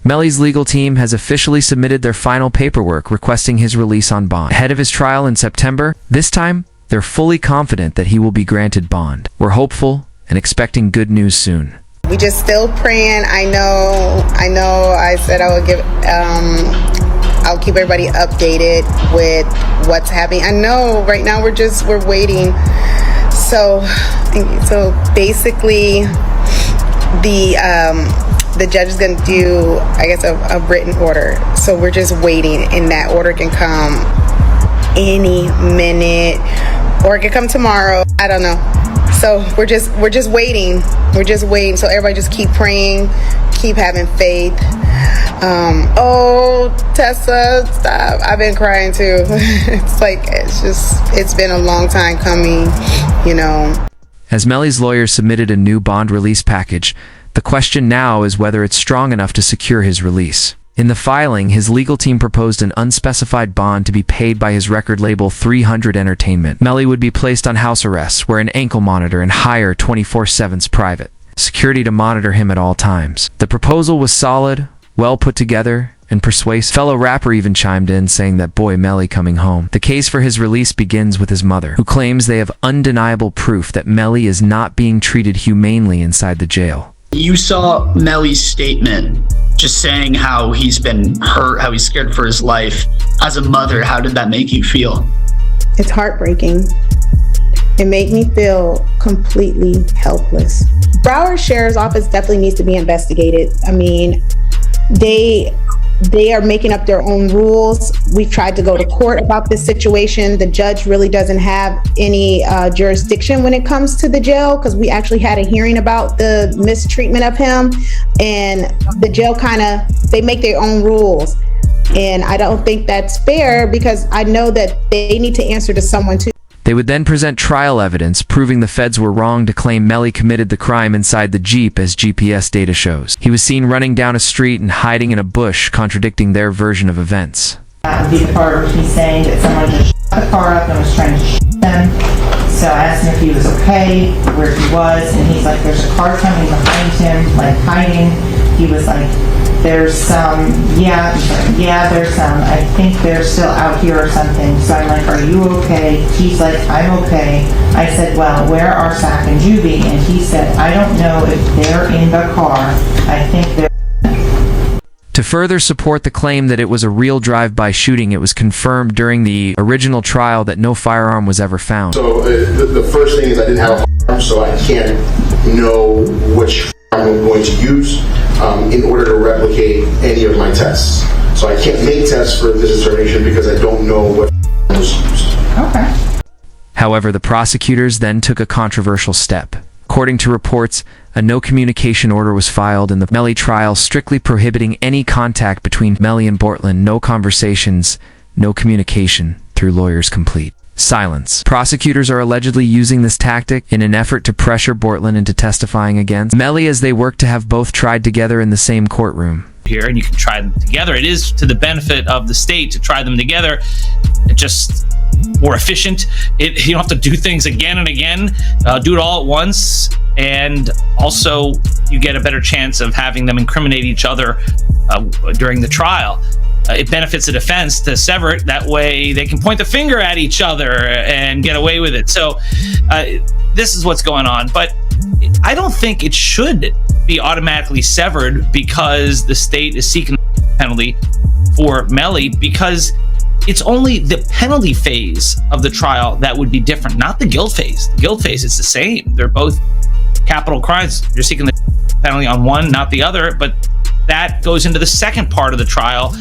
Melly's legal team has officially submitted their final paperwork requesting his release on bond. Ahead of his trial in September, this time, they're fully confident that he will be granted bond. We're hopeful and expecting good news soon. We just still praying. I know I said I would I'll keep everybody updated with what's happening. I know right now we're waiting. So basically the judge is going to do, I guess, a written order. So we're just waiting, and that order can come any minute, or it could come tomorrow. I don't know. So we're just waiting. We're just waiting. So everybody just keep praying, keep having faith. Oh, Tessa, stop. I've been crying too. It's been a long time coming, you know. As Melly's lawyers submitted a new bond release package, the question now is whether it's strong enough to secure his release. In the filing, his legal team proposed an unspecified bond to be paid by his record label 300 Entertainment. Melly would be placed on house arrest, wear an ankle monitor, and hire 24/7's private security to monitor him at all times. The proposal was solid, well put together, and persuasive. Fellow rapper even chimed in, saying that boy Melly coming home. The case for his release begins with his mother, who claims they have undeniable proof that Melly is not being treated humanely inside the jail. You saw Melly's statement just saying how he's been hurt, how he's scared for his life. As a mother, how did that make you feel? It's heartbreaking. It made me feel completely helpless. Broward Sheriff's Office definitely needs to be investigated. I mean, they are making up their own rules. We've tried to go to court about this situation. The judge really doesn't have any jurisdiction when it comes to the jail, because we actually had a hearing about the mistreatment of him, and the jail they make their own rules. And I don't think that's fair, because I know that they need to answer to someone too. They would then present trial evidence proving the feds were wrong to claim Melly committed the crime inside the Jeep, as GPS data shows. He was seen running down a street and hiding in a bush, contradicting their version of events. The part where he's saying that someone just shut the car up and was trying to shoot him. So I asked him if he was okay, where he was, and he's like, there's a car coming behind him, like hiding. He was like, there's some, there's some, I think they're still out here or something. So I'm like, are you okay? He's like, I'm okay. I said, well, where are Sack and Juby? And he said, I don't know if they're in the car. I think they're... To further support the claim that it was a real drive-by shooting, it was confirmed during the original trial that no firearm was ever found. So the first thing is I didn't have a firearm, so I can't know which firearm I'm going to use in order to replicate any of my tests. So I can't make tests for this determination because I don't know what firearm was used. Okay. However, the prosecutors then took a controversial step. According to reports, a no communication order was filed in the Melly trial, strictly prohibiting any contact between Melly and Bortland. No conversations, no communication through lawyers complete. Silence. Prosecutors are allegedly using this tactic in an effort to pressure Bortland into testifying against Melly as they work to have both tried together in the same courtroom. Here, and you can try them together. It is to the benefit of the state to try them together. It just more efficient. You don't have to do things again and again. Do it all at once, and also you get a better chance of having them incriminate each other during the trial. It benefits the defense to sever it. That way they can point the finger at each other and get away with it. So this is what's going on. But I don't think it should be automatically severed because the state is seeking a penalty for Melly, because it's only the penalty phase of the trial that would be different, not the guilt phase. The guilt phase is the same. They're both capital crimes. You're seeking the penalty on one, not the other, but that goes into the second part of the trial,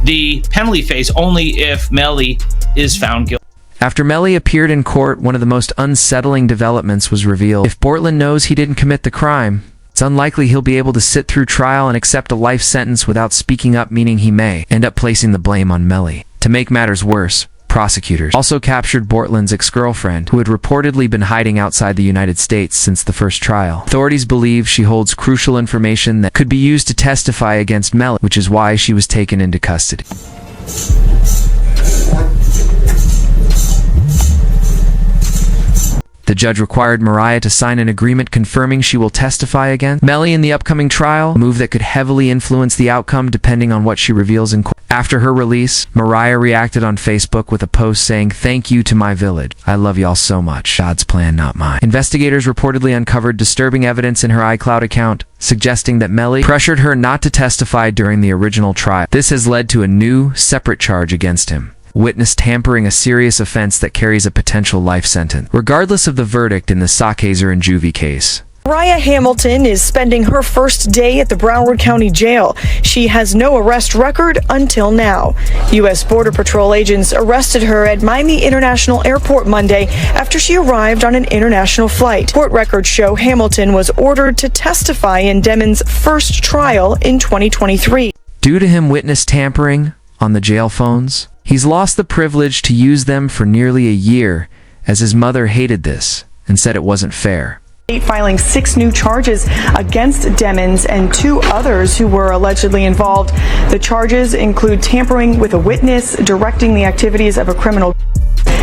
the penalty phase, only if Melly is found guilty. After Melly appeared in court, one of the most unsettling developments was revealed. If Bortland knows he didn't commit the crime, it's unlikely he'll be able to sit through trial and accept a life sentence without speaking up, meaning he may end up placing the blame on Melly. To make matters worse, prosecutors also captured Bortland's ex-girlfriend, who had reportedly been hiding outside the United States since the first trial. Authorities believe she holds crucial information that could be used to testify against Melly, which is why she was taken into custody. The judge required Mariah to sign an agreement confirming she will testify against Melly in the upcoming trial, a move that could heavily influence the outcome depending on what she reveals in court. After her release, Mariah reacted on Facebook with a post saying, "Thank you to my village. I love y'all so much. God's plan, not mine." Investigators reportedly uncovered disturbing evidence in her iCloud account, suggesting that Melly pressured her not to testify during the original trial. This has led to a new, separate charge against him: witness tampering, a serious offense that carries a potential life sentence, regardless of the verdict in the Sackhazer and Juvie case. Mariah Hamilton is spending her first day at the Broward County Jail. She has no arrest record until now. U.S. Border Patrol agents arrested her at Miami International Airport Monday after she arrived on an international flight. Court records show Hamilton was ordered to testify in Demon's first trial in 2023. Due to him witness tampering on the jail phones, he's lost the privilege to use them for nearly a year, as his mother hated this and said it wasn't fair. Filing 6 new charges against Demons and 2 others who were allegedly involved. The charges include tampering with a witness, directing the activities of a criminal,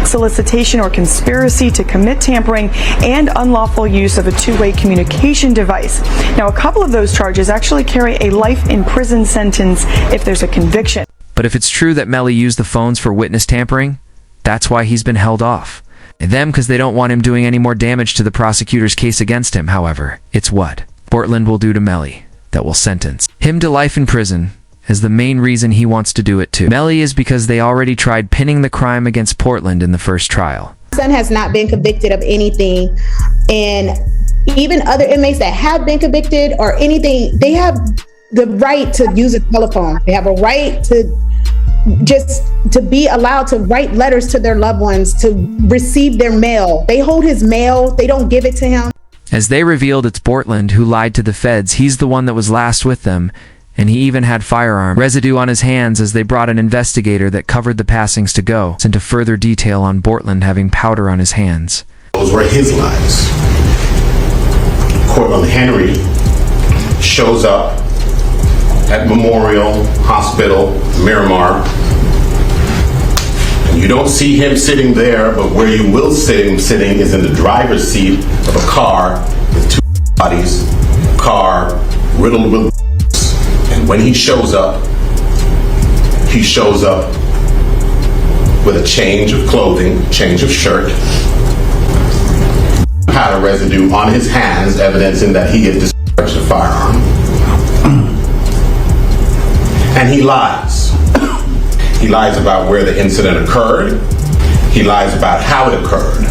solicitation or conspiracy to commit tampering, and unlawful use of a two-way communication device. Now, a couple of those charges actually carry a life in prison sentence if there's a conviction. But if it's true that Melly used the phones for witness tampering, that's why he's been held off. Them because they don't want him doing any more damage to the prosecutor's case against him. However, it's what Portland will do to Melly that will sentence him to life in prison as the main reason he wants to do it too. Melly is because they already tried pinning the crime against Portland in the first trial. My son has not been convicted of anything, and even other inmates that have been convicted or anything, they have the right to use a telephone. They have a right to be allowed to write letters to their loved ones, to receive their mail. They hold his mail. They don't give it to him. As they revealed, it's Portland who lied to the feds. He's the one that was last with them, and he even had firearm residue on his hands as they brought an investigator that covered the passings to go into further detail on Portland having powder on his hands. Those were his lies. Cortland Henry shows up at Memorial Hospital, Miramar. And you don't see him sitting there, but where you will see him sitting is in the driver's seat of a car with 2 bodies, a car riddled with and when he shows up with a change of clothing, change of shirt, powder residue on his hands, evidencing that he had discharged a firearm. And he lies. He lies about where the incident occurred. He lies about how it occurred.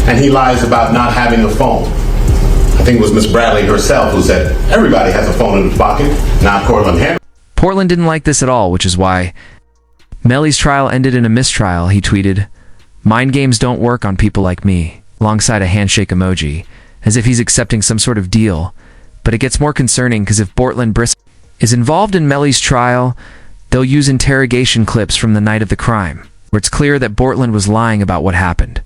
And he lies about not having a phone. I think it was Miss Bradley herself who said, everybody has a phone in his pocket, not Cortland Henry. Portland didn't like this at all, which is why Melly's trial ended in a mistrial. He tweeted, "Mind games don't work on people like me," alongside a handshake emoji, as if he's accepting some sort of deal. But it gets more concerning because if Portland is involved in Melly's trial, they'll use interrogation clips from the night of the crime, where it's clear that Portland was lying about what happened.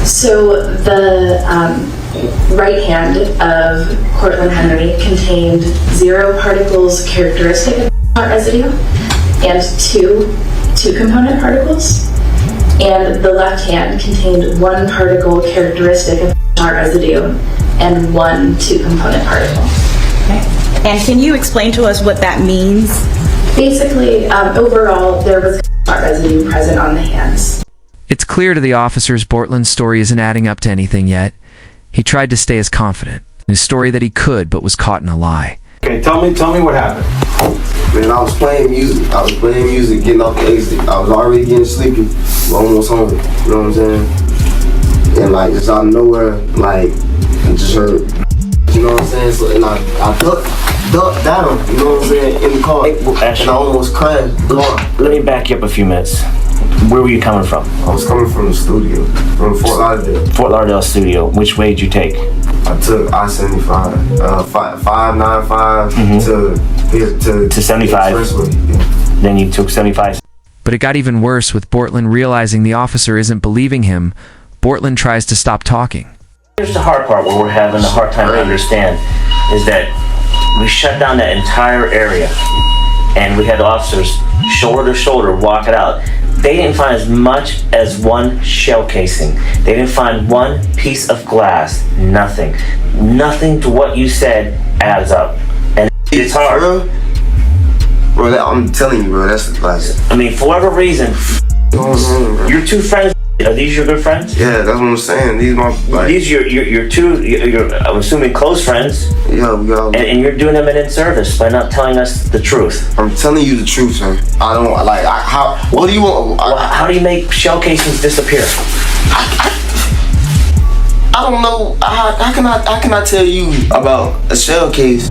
So the right hand of Cortland Henry contained 0 particles characteristic of residue and two component particles. And the left hand contained 1 particle characteristic of residue and 1 2-component particle. Okay. And can you explain to us what that means? Basically, overall, there was residue present on the hands. It's clear to the officers Portland's story isn't adding up to anything yet. He tried to stay as confident in his story that he could, but was caught in a lie. Okay, tell me what happened. Man, I was playing music, getting off the exit. I was already getting sleepy, almost home, you know what I'm saying? And like, just out of nowhere, like, I just heard, you know what I'm saying? So, and I ducked down, you know what I'm saying, in the car, and I almost crashed the car. Let me back you up a few minutes. Where were you coming from? I was coming from the studio, from Fort Lauderdale. Fort Lauderdale studio. Which way did you take? I took I-75, 595 to 75. Expressway. Then you took 75. But it got even worse with Portland realizing the officer isn't believing him. Portland tries to stop talking. Here's the hard part where we're having a hard time to understand is that we shut down that entire area and we had the officers shoulder to shoulder walk it out. They didn't find as much as one shell casing. They didn't find one piece of glass. Nothing. Nothing to what you said adds up. And it's hard. Bro, I'm telling you, bro, that's like... I mean, for whatever reason, your two friends, are these your good friends? Yeah, that's what I'm saying. These my... Like, these your two, I'm assuming, close friends. Yeah, we got... And you're doing them an inservice by not telling us the truth. I'm telling you the truth, sir. I don't, like, how... What do you want? How do you make shell casings disappear? I don't know. How can I tell you about a shell case?